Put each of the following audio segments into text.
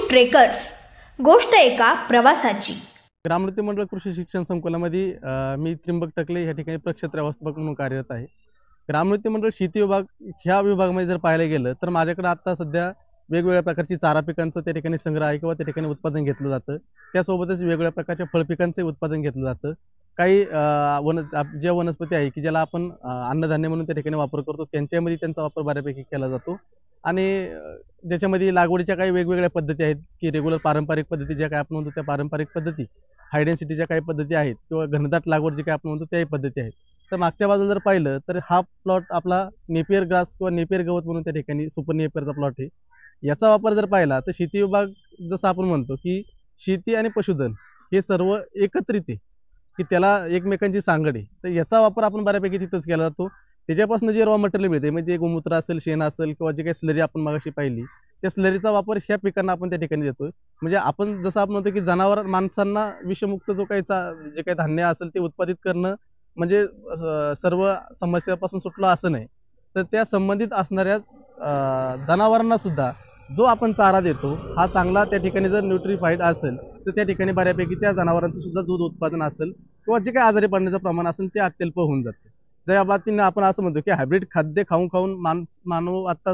Trekkers, गोष्ट एका प्रवासाची. ग्रामोन्नती मंडळ कृषी शिक्षण संकुलामध्ये मी त्रिंबक टकले या ठिकाणी प्रक्षेत्र व्यवस्थापक म्हणून कार्यरत आहे. ग्रामोन्नती मंडळ शेती विभाग ह्या विभागामध्ये जर पाहायला गेलं तर माझ्याकडे आता सध्या वेगवेगळ्या प्रकारची चारा पिकांचं त्या ठिकाणी संग्रह आहे किंवा त्या ठिकाणी उत्पादन घेतलं जातं. त्यासोबतच वेगवेगळ्या प्रकारच्या फळपिकांचे उत्पादन घेतलं जातं. काही ज्या वनस्पती आहे की ज्याला आपण अन्नधान्य म्हणून त्या ठिकाणी वापर करतो त्यांच्यामध्ये त्यांचा वापर बऱ्यापैकी केला जातो. आणि ज्याच्यामध्ये लागवडीच्या काही वेगवेगळ्या पद्धती आहेत की रेग्युलर पारंपरिक पद्धती ज्या काय आपण म्हणतो त्या पारंपरिक पद्धती, हाय डेन्सिटीच्या काही पद्धती आहेत किंवा घनदाट लागवड जी काय आपण म्हणतो त्याही पद्धती आहेत. तर मागच्या बाजूला जर पाहिलं तर हा प्लॉट आपला नेपियर ग्रास किंवा नेपियर गवत म्हणून त्या ठिकाणी सुपर नेपियरचा प्लॉट आहे. याचा वापर जर पाहिला तर शेती विभाग जसं आपण म्हणतो की शेती आणि पशुधन हे सर्व एकत्रित आहे की त्याला एकमेकांची सांगड आहे. तर याचा वापर आपण बऱ्यापैकी तिथंच केला जातो. त्याच्यापासून जे रॉ मटेरियल मिळते म्हणजे गोमूत्र असेल, शेण असेल किंवा जे काही स्लरी आपण मगाशी पाहिली त्या स्लरीचा वापर ह्या पिकांना आपण त्या ठिकाणी देतोय. म्हणजे आपण जसं आपण म्हणतो की जनावर माणसांना विषमुक्त जो काही जे काही धान्य असेल ते उत्पादित करणं म्हणजे सर्व समस्यापासून सुटलं असं नाही. तर त्या संबंधित असणाऱ्या जनावरांना सुद्धा जो आपण चारा देतो हा चांगला त्या ठिकाणी जर न्यूट्रिफाईड असेल तर त्या ठिकाणी बऱ्यापैकी त्या जनावरांचं सुद्धा दूध उत्पादन असेल किंवा जे काही आजारी पडण्याचं प्रमाण असेल ते अत्यल्प होऊन जाते. ज्या बाबतीने आपण असं म्हणतो की हायब्रिड खाद्य खाऊन खाऊन मानव आता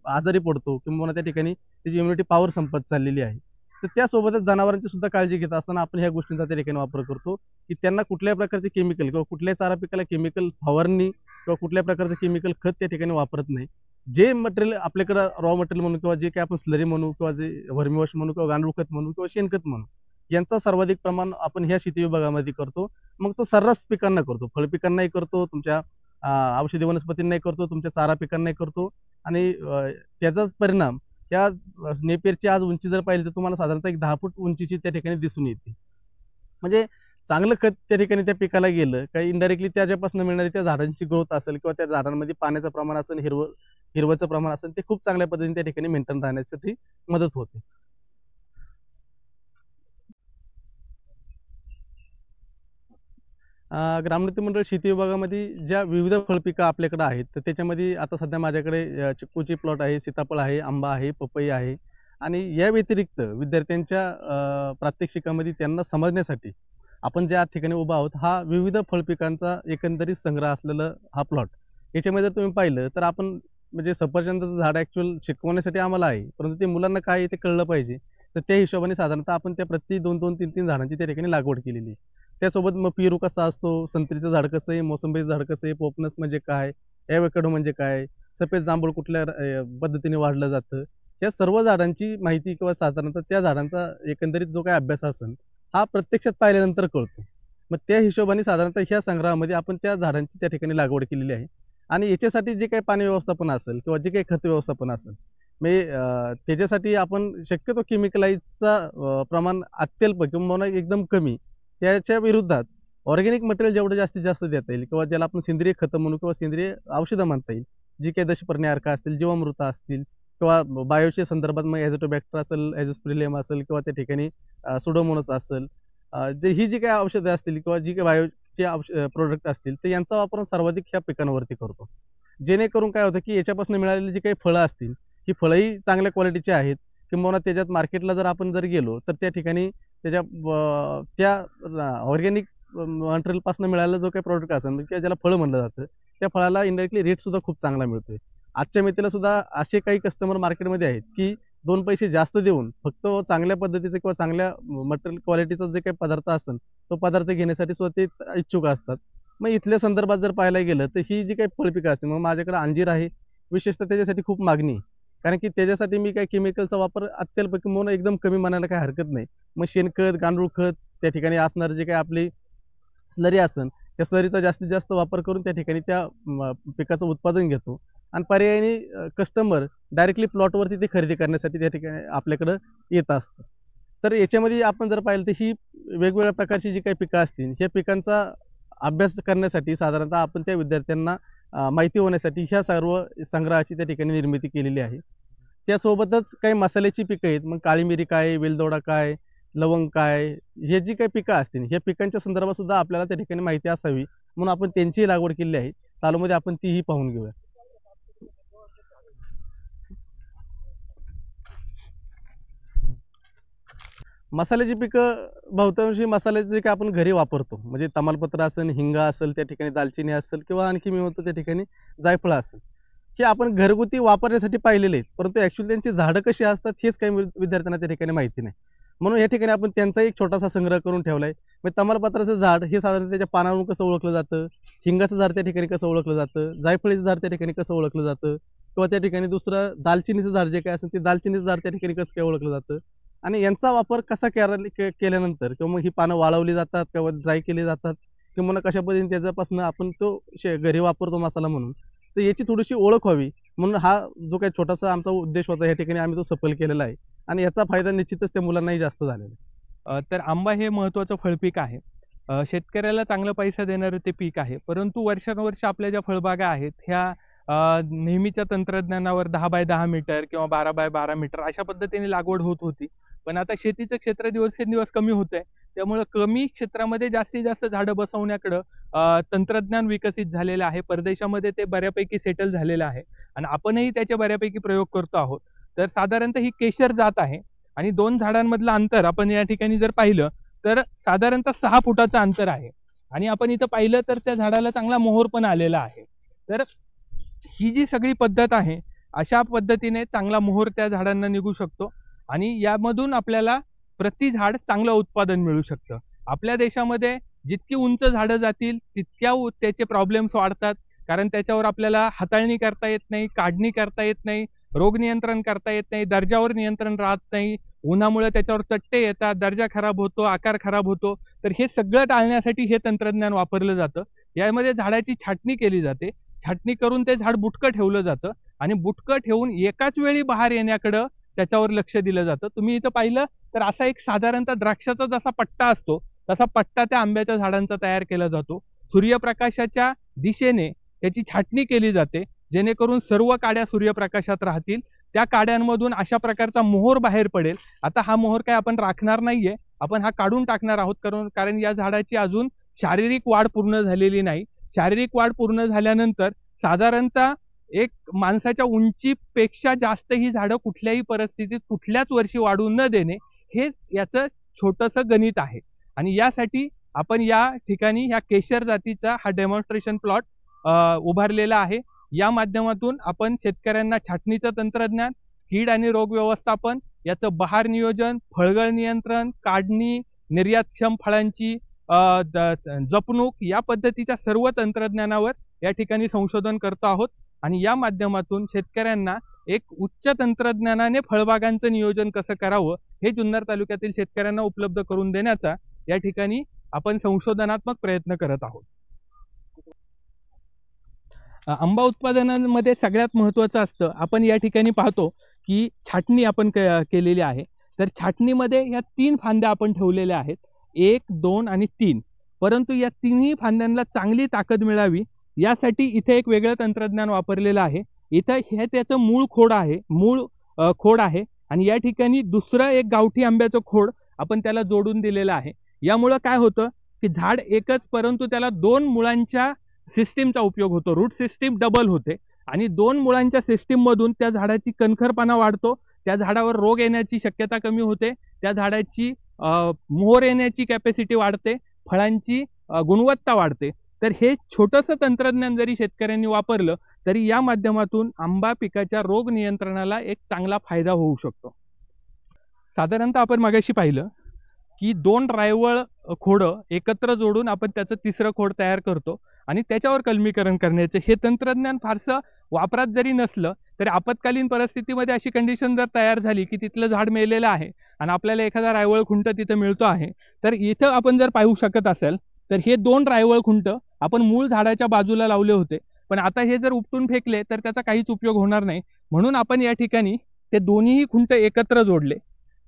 आजारी पडतो किंवा त्या ठिकाणी त्याची इम्युनिटी पॉवर संपत चाललेली आहे. तर त्यासोबतच जनावरांची सुद्धा काळजी घेत असताना आपण ह्या गोष्टींचा त्या ठिकाणी वापर करतो की त्यांना कुठल्याही प्रकारचे केमिकल किंवा कुठल्याही चारा पिकाला केमिकल फवारणी किंवा कुठल्या प्रकारचं केमिकल खत त्या ठिकाणी वापरत नाही. जे मटेरियल आपल्याकडे रॉ मटेरियल म्हणून किंवा जे काही आपण स्लरी म्हणू किंवा जे व्हर्मी म्हणू किंवा गांडूळ खत म्हणू किंवा शेणखत म्हणू यांचा सर्वाधिक प्रमाण आपण ह्या शेती विभागामध्ये करतो. मग तो सर्रास पिकांना करतो, फळ पिकांनाही करतो, तुमच्या औषधी वनस्पतींनाही करतो, तुमच्या चारा पिकांनाही करतो. आणि त्याचाच परिणाम त्या नेपियरची आज उंची जर पाहिली तर तुम्हाला साधारणतः एक 10 फूट उंचीची त्या ठिकाणी दिसून येते. म्हणजे चांगलं खत त्या ठिकाणी त्या पिकाला गेलं काही इनडायरेक्टली त्याच्यापासून मिळणारी त्या झाडांची ग्रोथ असेल किंवा त्या झाडांमध्ये पाण्याचं प्रमाण असेल, हिरवचं प्रमाण असेल ते खूप चांगल्या पद्धतीने त्या ठिकाणी मेंटेन राहण्यासाठी मदत होते. ग्रामोन्नती मंडळ शेती विभागामध्ये ज्या विविध फळपिकं आपल्याकडे आहेत तर त्याच्यामध्ये आता सध्या माझ्याकडे चिक्कूची प्लॉट आहे, सीताफळ आहे, आंबा आहे, पपई आहे. आणि या व्यतिरिक्त विद्यार्थ्यांच्या प्रात्यक्षिकामध्ये त्यांना समजण्यासाठी आपण ज्या ठिकाणी उभा आहोत हा विविध फळपिकांचा एकंदरीत संग्रह असलेला हा प्लॉट. याच्यामध्ये जर तुम्ही पाहिलं तर आपण म्हणजे सफरचंदाचं झाड ऍक्च्युअल शिकवण्यासाठी आम्हाला आहे, परंतु ते मुलांना काय ते कळलं पाहिजे तर त्या हिशोबाने साधारणतः आपण त्या प्रति 2-2, 3-3 झाडांची त्या ठिकाणी लागवड केलेली आहे. त्यासोबत मग पेरू कसा असतो, संत्रीचं झाड कसं आहे, मोसंबीचं झाड कसं आहे, पोपनस म्हणजे काय, ॲवोकॅडो म्हणजे काय, सफेद जांभूळ कुठल्या पद्धतीने वाढलं जातं, या सर्व झाडांची माहिती किंवा साधारणतः त्या झाडांचा एकंदरीत जो काही अभ्यास असेल हा प्रत्यक्षात पाहिल्यानंतर कळतो. मग त्या हिशोबाने साधारणतः ह्या संग्रहामध्ये आपण त्या झाडांची त्या ठिकाणी लागवड केलेली आहे. आणि याच्यासाठी जे काही पाणी व्यवस्थापन असेल किंवा जे काही खत व्यवस्थापन असेल म्हणजे त्याच्यासाठी आपण शक्यतो केमिकलाइजचा प्रमाण अत्यल्प किंवा एकदम कमी त्याच्या विरुद्धात ऑर्गॅनिक मटेरियल जेवढं जास्तीत जास्त देता येईल किंवा ज्याला आपण सेंद्रिय खतं म्हणू किंवा सेंद्रिय औषधं म्हणता येईल जी काही दशपर्णी अर्क असतील, जीवामृत असतील किंवा बायोच्या संदर्भात मग ॲझोटोबॅक्टर असेल, ॲझोस्पिरिलियम असेल किंवा त्या ठिकाणी सुडोमोनस असेल, ही जी काही औषधं असतील किंवा जी काही बायोचे प्रोडक्ट असतील तर यांचा वापर सर्वाधिक ह्या पिकांवरती करतो. जेणेकरून काय होतं की याच्यापासून मिळालेली जी काही फळं असतील ही फळंही चांगल्या क्वालिटीची आहेत किंवा त्याच्यात मार्केटला जर आपण जर गेलो तर त्या ठिकाणी त्या ऑर्गॅनिक मटेरियल पासून मिळालेला जो काही प्रोडक्ट असेल म्हणजे ज्याला फळं म्हणलं जातं त्या फळाला इनडायरेक्टली रेट सुद्धा खूप चांगला मिळतोय. आजच्या मितीला सुद्धा असे काही कस्टमर मार्केटमध्ये आहेत की 2 पैसे जास्त देऊन फक्त चांगल्या पद्धतीचे किंवा चांगल्या मटेरियल क्वालिटीचा जे काही पदार्थ असेल तो पदार्थ घेण्यासाठी सुद्धा ते इच्छुक असतात. मग इथल्या संदर्भात जर पाहायला गेलं तर ही जी काही फळपिकं असते मग माझ्याकडे अंजीर आहे, विशेषतः त्याच्यासाठी खूप मागणी आहे. कारण की त्याच्यासाठी मी काही केमिकलचा वापर अत्यल्प किंवा एकदम कमी म्हणायला काही हरकत नाही. मग शेणखत, गांडूळ खत त्या ठिकाणी असणार जे काही आपली स्लरी असेल त्या स्लरीचा जास्तीत जास्त वापर करून त्या ठिकाणी त्या पिकाचं उत्पादन घेतो. आणि पर्यायाने कस्टमर डायरेक्टली प्लॉटवरती ते खरेदी करण्यासाठी त्या ठिकाणी आपल्याकडं येत असतं. तर याच्यामध्ये आपण जर पाहिलं तर ही वेगवेगळ्या प्रकारची जी काही पिकं असतील ह्या पिकांचा अभ्यास करण्यासाठी साधारणतः आपण त्या विद्यार्थ्यांना माहिती होण्यासाठी ह्या सर्व संग्रहाची त्या ठिकाणी निर्मिती केलेली आहे. त्यासोबतच काही मसाल्याची पिकं आहेत, मग काळी मिरी काय, वेलदोडा काय, लवंग काय, हे जी काही पिकं असतील ह्या पिकांच्या संदर्भात सुद्धा आपल्याला त्या ठिकाणी माहिती असावी म्हणून आपण त्यांचीही लागवड केली आहे. चालूमध्ये आपण तीही पाहून घेऊया. मसाल्याची पिकं बहुतांशी मसाल्याचे जे काय आपण घरी वापरतो, म्हणजे तमालपत्र असेल, हिंग असेल, त्या ठिकाणी दालचिनी असेल किंवा आणखी मी म्हणतो त्या ठिकाणी जायफळ असेल, हे आपण घरगुती वापरण्यासाठी पाहिलेले आहेत. परंतु ॲक्च्युअली त्यांची झाडं कशी असतात हेच काही विद्यार्थ्यांना त्या ठिकाणी माहिती नाही. म्हणून या ठिकाणी आपण त्यांचा एक छोटासा संग्रह करून ठेवलाय. म्हणजे तमालपत्राचं झाड हे साधारण त्याच्या पानावरून कसं ओळखलं जातं, हिंगाचं झाड त्या ठिकाणी कसं ओळखलं जातं, जायफळीचं झाड त्या ठिकाणी कसं ओळखलं जातं, किंवा त्या ठिकाणी दुसरं दालचिनीचं झाड जे काय असेल ते दालचिनीचं झाड त्या ठिकाणी कसं काय ओळखलं जातं, आणि यांचा वापर कसा केल्यानंतर किंवा मग ही पानं वाळवली जातात किंवा ड्राय केली जातात किंवा मग कशा पद्धतीने त्याच्यापासून आपण तो घरी वापरतो मसाला म्हणून, तर याची थोडीशी ओळख व्हावी म्हणून हा जो काही छोटासा आमचा उद्देश होता या ठिकाणी आम्ही तो सफल केलेला आहे. आणि याचा फायदा निश्चितच त्या मुलांनाही जास्त झालेला आहे. तर आंबा हे महत्त्वाचं फळपीक आहे. शेतकऱ्याला चांगला पैसा देणारं ते पीक आहे. परंतु वर्षानुवर्ष आपल्या ज्या फळबागा आहेत ह्या नेहमीच्या तंत्रज्ञानावर 10x10 मीटर किंवा 12x12 मीटर अशा पद्धतीने लागवड होत होती. पण आता शेतीचं क्षेत्र दिवसेंदिवस कमी होत आहे. त्यामुळे कमी क्षेत्रामध्ये जास्तीत जास्त झाडं बसवण्याकडं तंत्रज्ञान विकसित झालेलं आहे. परदेशामध्ये ते बऱ्यापैकी सेटल झालेलं आहे आणि आपणही त्याचे बऱ्यापैकी प्रयोग करतो आहोत. तर साधारणतः ही केशर जात आहे आणि दोन झाडांमधलं अंतर आपण या ठिकाणी जर पाहिलं तर साधारणतः 6 फुटाचं अंतर आहे. आणि आपण इथं पाहिलं तर त्या झाडाला चांगला मोहर पण आलेला आहे. तर ही जी सगळी पद्धत आहे अशा पद्धतीने चांगला मोहर त्या झाडांना निघू शकतो आणि यामधून आपल्याला प्रति झाड चांगलं उत्पादन मिळू शकतं. आपल्या देशामध्ये जितकी उंच झाडं जातील तितक्या त्याचे प्रॉब्लेम्स वाढतात, कारण त्याच्यावर आपल्याला हाताळणी करता येत नाही, काढणी करता येत नाही, रोग नियंत्रण करता येत नाही, दर्जावर नियंत्रण राहत नाही, उन्हामुळे त्याच्यावर चट्टे येतात, दर्जा खराब होतो, आकार खराब होतो. तर हे सगळं टाळण्यासाठी हे तंत्रज्ञान वापरलं जातं. यामध्ये झाडाची छाटणी केली जाते. छाटणी करून ते झाड बुटकं ठेवलं जातं आणि बुटकं ठेवून एकाच वेळी बाहेर येण्याकडं त्याच्यावर लक्ष दिलं जातं. तुम्ही इथं पाहिलं तर असा एक साधारणतः द्राक्षाचा जसा पट्टा असतो तसा पट्टा त्या आंब्याच्या झाडांचा तयार केला जातो. सूर्यप्रकाशाच्या दिशेने त्याची छाटणी केली जाते जेणेकरून सर्व काड्या सूर्यप्रकाशात राहतील. त्या काड्यांमधून अशा प्रकारचा मोहर बाहेर पडेल. आता हा मोहर काय आपण राखणार नाहीये, आपण हा काढून टाकणार आहोत, कारण या झाडाची अजून शारीरिक वाढ पूर्ण झालेली नाही. शारीरिक वाढ पूर्ण झाल्यानंतर साधारणतः एक माणसाच्या उंचीपेक्षा जास्त ही झाडं कुठल्याही परिस्थितीत कुठल्याच वर्षी वाढू न देणे हे याचं छोटंसं गणित आहे. आणि यासाठी आपण या ठिकाणी ह्या केशर जातीचा हा डेमॉन्स्ट्रेशन प्लॉट उभारलेला आहे. या माध्यमातून आपण शेतकऱ्यांना छाटणीचं तंत्रज्ञान, कीड आणि रोग व्यवस्थापन, याचं बहार नियोजन, फळगळ नियंत्रण, काढणी, निर्यातक्षम फळांची जपणूक या पद्धतीच्या सर्व तंत्रज्ञानावर या ठिकाणी संशोधन करतो आहोत. आणि या माध्यमातून शेतकऱ्यांना एक उच्च तंत्रज्ञानाने फळबागांचं नियोजन कसं करावं हे जुन्नर तालुक्यातील शेतकऱ्यांना उपलब्ध करून देण्याचा या ठिकाणी आपण संशोधनात्मक प्रयत्न करत आहोत. आंबा उत्पादनामध्ये सगळ्यात महत्त्वाचं असतं, आपण या ठिकाणी पाहतो की छाटणी आपण केलेली आहे. तर छाटणीमध्ये ह्या 3 फांद्या आपण ठेवलेल्या आहेत, 1, 2 आणि 3. परंतु या तिन्ही फांद्यांना चांगली ताकद मिळावी यासाठी इथे एक वेगळं तंत्रज्ञान वापरलेलं आहे. इथं हे त्याचं मूळ खोड आहे आणि या ठिकाणी दुसरं एक गावठी आंब्याचं खोड आपण त्याला जोडून दिलेलं आहे. यामुळं काय होतं की झाड एकच परंतु त्याला 2 मुळांच्या सिस्टीमचा उपयोग होतो. रूट सिस्टीम डबल होते आणि 2 मुळांच्या सिस्टीम मधून त्या झाडाची कणखरपणा वाढतो, त्या झाडावर रोग येण्याची शक्यता कमी होते, त्या झाडाची मोहर येण्याची कॅपॅसिटी वाढते, फळांची गुणवत्ता वाढते. तर हे छोटंसं तंत्रज्ञान जरी शेतकऱ्यांनी वापरलं तरी या माध्यमातून आंबा पिकाच्या रोग नियंत्रणाला एक चांगला फायदा होऊ शकतो. साधारणतः आपण मगाशी पाहिलं की 2 रायवळ खोडं एकत्र जोडून आपण त्याचं तिसरं खोड तयार करतो आणि त्याच्यावर कलमीकरण करण्याचे हे तंत्रज्ञान फारसं वापरात जरी नसलं तरी आपत्कालीन परिस्थितीमध्ये अशी कंडिशन जर तयार झाली की तिथलं झाड मेलेलं आहे आणि आपल्याला एखादा रायवळ खुंट तिथं मिळतो आहे, तर इथं आपण जर पाहू शकत असेल तर हे 2 रायवळ खुंट आपण मूळ झाडाच्या बाजूला लावले होते, पण आता हे जर उपटून फेकले तर त्याचा काहीच उपयोग होणार नाही. म्हणून आपण या ठिकाणी ते दोन्हीही खुंट एकत्र जोडले.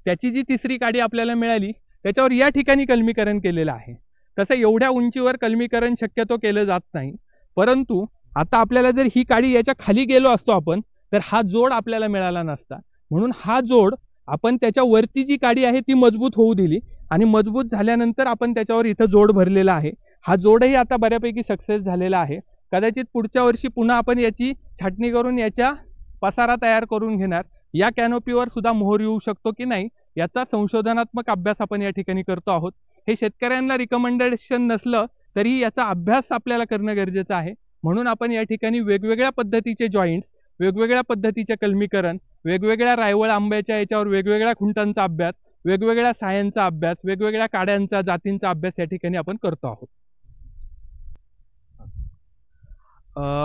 त्याची जी तिसरी काडी आपल्याला मिळाली त्याच्यावर या ठिकाणी कलमीकरण केलेलं आहे. तसं एवढ्या उंचीवर कलमीकरण शक्यतो केलं जात नाही, परंतु आता आपल्याला जर ही काडी याच्या खाली गेलो असतो आपण तर हा जोड आपल्याला मिळाला नसता. म्हणून हा जोड आपण त्याच्या वरती जी काडी आहे ती मजबूत होऊ दिली आणि मजबूत झाल्यानंतर आपण त्याच्यावर इथं जोड भरलेला आहे. हा जोडही आता बऱ्यापैकी सक्सेस झालेला आहे. कदाचित पुढच्या वर्षी पुन्हा आपण याची छाटणी करून याच्या पसारा तयार करून घेणार. या कॅनोपीवर सुद्धा मोहर येऊ शकतो की नाही याचा संशोधनात्मक अभ्यास आपण या ठिकाणी करतो आहोत. हे शेतकऱ्यांना रिकमेंडेशन नसलं तरी याचा अभ्यास आपल्याला करणं गरजेचं आहे. म्हणून आपण या ठिकाणी वेगवेगळ्या पद्धतीचे जॉईंट्स, वेगवेगळ्या पद्धतीचे कलमीकरण, वेगवेगळ्या रायवळ आंब्याच्या याच्यावर वेगवेगळ्या खुंटांचा अभ्यास, वेगवेगळ्या सायांचा अभ्यास, वेगवेगळ्या काड्यांचा जातींचा अभ्यास या ठिकाणी आपण करतो आहोत.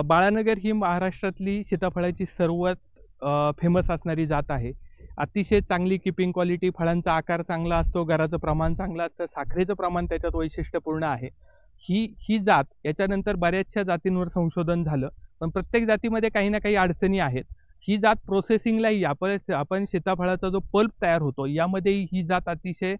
बाळानगर ही महाराष्ट्रातली सीताफळाची सर्वात फेमस असणारी जात आहे. अतिशय चांगली किपिंग क्वालिटी, फळांचा आकार चांगला असतो, गराचं प्रमाण चांगलं असतं, साखरेचं प्रमाण त्याच्यात वैशिष्ट्यपूर्ण आहे. ही जात याच्यानंतर बऱ्याचशा जातींवर संशोधन झालं, पण प्रत्येक जातीमध्ये काही ना काही अडचणी आहेत. ही जात प्रोसेसिंगलाही आपण सीताफळाचा जो पल्प तयार होतो यामध्येही ही जात अतिशय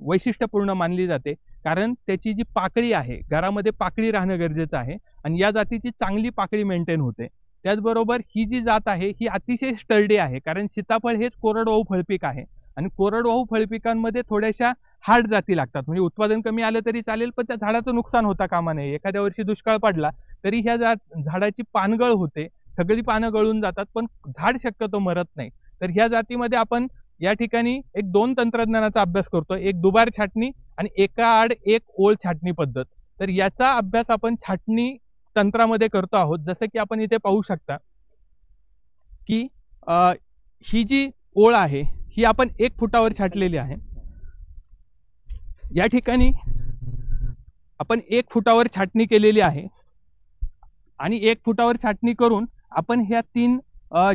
वैशिष्ट्यपूर्ण मानली जाते, कारण त्याची जी पाकळी आहे, घरामध्ये पाकळी राहणं गरजेचं आहे आणि या जातीची चांगली पाकळी मेंटेन होते. त्याचबरोबर ही जी जात आहे ही अतिशय स्टर्डी आहे, कारण सीताफळ हेच कोरडवाहू फळपीक आहे आणि कोरडवाहू फळपिकांमध्ये थोड्याशा हार्ड जाती लागतात. म्हणजे उत्पादन कमी आलं तरी चालेल, पण त्या झाडाचं नुकसान होता कामा नये. एखाद्या वर्षी दुष्काळ पडला तरी ह्या झाडाची पानगळ होते, सगळी पानं गळून जातात, पण झाड शक्यतो मरत नाही. तर ह्या जातीमध्ये आपण या ठिकाणी एक 2 तंत्रज्ञानाचा अभ्यास करतो, एक दुबार छाटणी आणि एका आड एक ओळ छाटणी पद्धत. तर याचा अभ्यास आपण छाटणी तंत्रामध्ये करतो आहोत. जसं की आपण इथे पाहू शकता की ही जी ओळ आहे ही आपण 1 फुटावर छाटलेली आहे. या ठिकाणी आपण 1 फुटावर छाटणी केलेली आहे आणि 1 फुटावर छाटणी करून आपण ह्या 3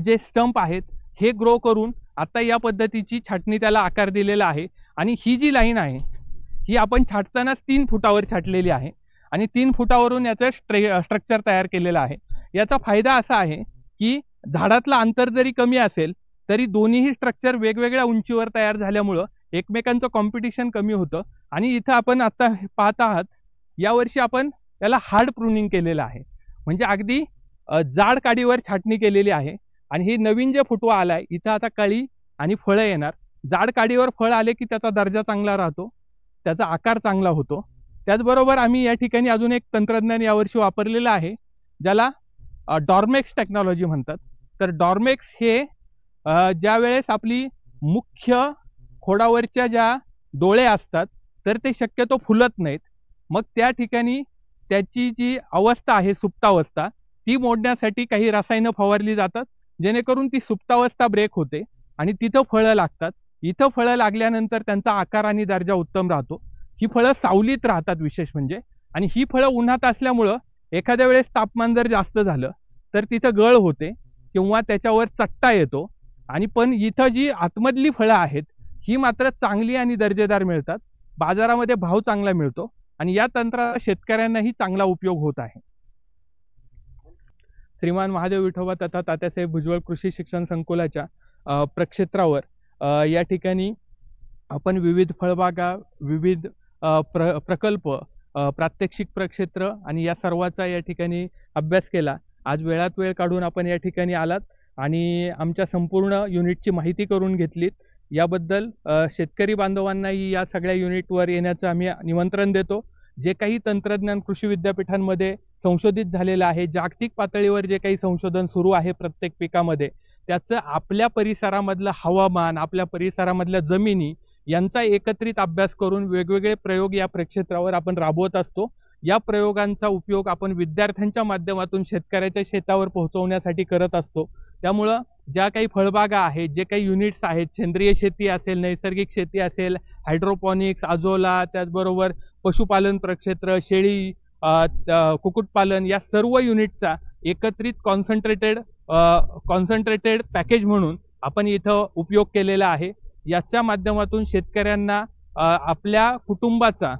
जे स्टंप आहेत हे ग्रो करून आता या पद्धतीची छाटणी त्याला आकार दिलेला आहे. आणि ही जी लाईन आहे ही आपण छाटतानाच 3 फुटावर छाटलेली आहे आणि 3 फुटावरून याचं स्ट्रक्चर तयार केलेलं आहे. याचा फायदा असा आहे की झाडातलं अंतर जरी कमी असेल तरी दोन्हीही स्ट्रक्चर वेगवेगळ्या उंचीवर तयार झाल्यामुळं एकमेकांचं कॉम्पिटिशन कमी होतं. आणि इथं आपण आता पाहत आहात, यावर्षी आपण याला हार्ड प्रूनिंग केलेलं आहे, म्हणजे अगदी जाड काडीवर छाटणी केलेली आहे. आणि हे नवीन जे फुटवा आलाय इथं आता कळी आणि फळं येणार. जाड काडीवर फळ आले की त्याचा दर्जा चांगला राहतो, त्याचा आकार चांगला होतो. त्याचबरोबर आम्ही या ठिकाणी अजून एक तंत्रज्ञान यावर्षी वापरलेलं आहे, ज्याला डॉर्मेक्स टेक्नॉलॉजी म्हणतात. तर डॉर्मेक्स हे ज्या वेळेस आपली मुख्य खोडावरच्या ज्या डोळे असतात तर ते शक्यतो फुलत नाहीत, मग त्या ठिकाणी त्याची जी अवस्था आहे सुप्तावस्था ती मोडण्यासाठी काही रसायनं फवारली जातात, जेणेकरून ती सुप्तावस्था ब्रेक होते आणि तिथं फळं लागतात. इथं फळं लागल्यानंतर त्यांचा आकार आणि दर्जा उत्तम राहतो. ही फळं सावलीत राहतात विशेष म्हणजे, आणि ही फळं उन्हात असल्यामुळं एखाद्या वेळेस तापमान जर जास्त झालं तर तिथं गळ होते किंवा त्याच्यावर चट्टा येतो. आणि पण इथं जी आतमधली फळं आहेत ही मात्र चांगली आणि दर्जेदार मिळतात, बाजारामध्ये भाव चांगला मिळतो आणि या तंत्राचा शेतकऱ्यांनाही चांगला उपयोग होत आहे. श्रीमान महादेव विठोबा तथा तात्यासाहेब भुजबळ कृषी शिक्षण संकुलाच्या प्रक्षेत्रावर या ठिकाणी आपण विविध फळबागा, विविध प्रकल्प, प्रात्यक्षिक प्रक्षेत्र आणि या सर्वाचा या ठिकाणी अभ्यास केला. आज वेळात वेळ काढून आपण या ठिकाणी आलात आणि आमच्या संपूर्ण युनिटची माहिती करून घेतलीत. याबद्दल शेतकरी बांधवांनाही या सगळ्या युनिटवर येण्याचं आम्ही निमंत्रण देतो. जे काही तंत्रज्ञान कृषी विद्यापीठांमध्ये संशोधित झालेलं आहे, जागतिक पातळीवर जे काही संशोधन सुरू आहे प्रत्येक पिकामध्ये, त्याचं आपल्या परिसरामधलं हवामान, आपल्या परिसरामधल्या जमिनी यांचा एकत्रित अभ्यास करून वेगवेगळे प्रयोग या प्रक्षेत्रावर आपण राबवत असतो. या प्रयोगांचा उपयोग आपण विद्यार्थ्यांच्या माध्यमातून शेतकऱ्याच्या शेतावर पोहोचवण्यासाठी करत असतो. त्यामुळं ज्या काही फळबागा आहेत, जे काही युनिट्स आहेत, सेंद्रिय शेती असेल, नैसर्गिक शेती असेल, हायड्रोपॉनिक्स, अजोला, त्याचबरोबर पशुपालन प्रक्षेत्र, शेळी, कुक्कुटपालन, या सर्व युनिटचा एकत्रित कॉन्सन्ट्रेटेड पॅकेज म्हणून आपण इथं उपयोग केलेला आहे. याच्या माध्यमातून शेतकऱ्यांना आपल्या कुटुंबाचा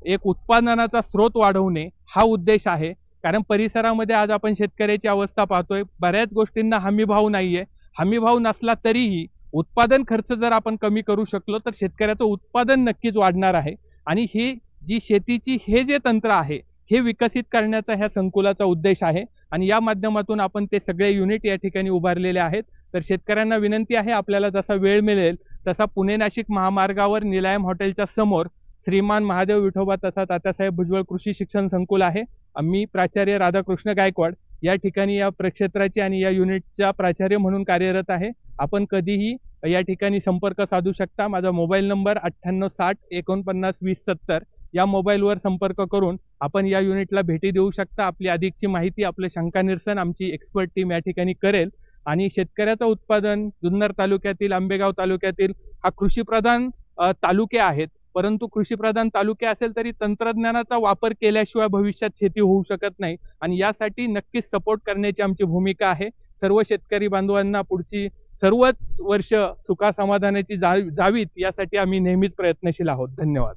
एक उत्पादनाचा स्रोत वाढवणे हा उद्देश आहे. कारण परिसरामध्ये आज आपण शेतकऱ्याची अवस्था पाहतोय, बऱ्याच गोष्टींना हमीभाव नाहीये. हमीभाव नसला तरीही उत्पादन खर्च जर आपण कमी करू शकलो तर शेतकऱ्याचं उत्पादन नक्कीच वाढणार आहे. आणि ही जी शेतीची हे जे तंत्र आहे हे विकसित करण्याचा ह्या संकुलाचा उद्देश आहे आणि या माध्यमातून आपण ते सगळे युनिट या ठिकाणी उभारलेले आहेत. तर शेतकऱ्यांना विनंती आहे, आपल्याला जसा वेळ मिळेल तसा पुणे नाशिक महामार्गावर निलायम हॉटेलच्या समोर श्रीमान महादेव विठोबा तथा तात्यासाहेब भुजबळ कृषी शिक्षण संकुल आहे. आम्ही प्राचार्य राधाकृष्ण गायकवाड या ठिकाणी या प्रक्षेत्राची आणि या युनिटच्या प्राचार्य म्हणून कार्यरत आहे. आपण कधीही या ठिकाणी संपर्क साधू शकता. माझा मोबाईल नंबर 9860 49 20 70 या मोबाईलवर संपर्क करून आपण या युनिटला भेटी देऊ शकता. आपली अधिकची माहिती, आपले शंका निरसन आमची एक्सपर्ट टीम या ठिकाणी करेल. आणि शेतकऱ्याचं उत्पादन जुन्नर तालुक्यातील, आंबेगाव तालुक्यातील हा कृषीप्रधान तालुके आहेत. परंतु कृषीप्रधान तालुके असेल तरी तंत्रज्ञानाचा वापर केल्याशिवाय भविष्यात शेती होऊ शकत नाही. आणि यासाठी नक्कीच सपोर्ट करण्याची आमची भूमिका आहे. सर्व शेतकरी बांधवांना पुढची सर्वच वर्ष सुखासमाधानाची जावीत यासाठी आम्ही नेहमीच प्रयत्नशील आहोत. धन्यवाद.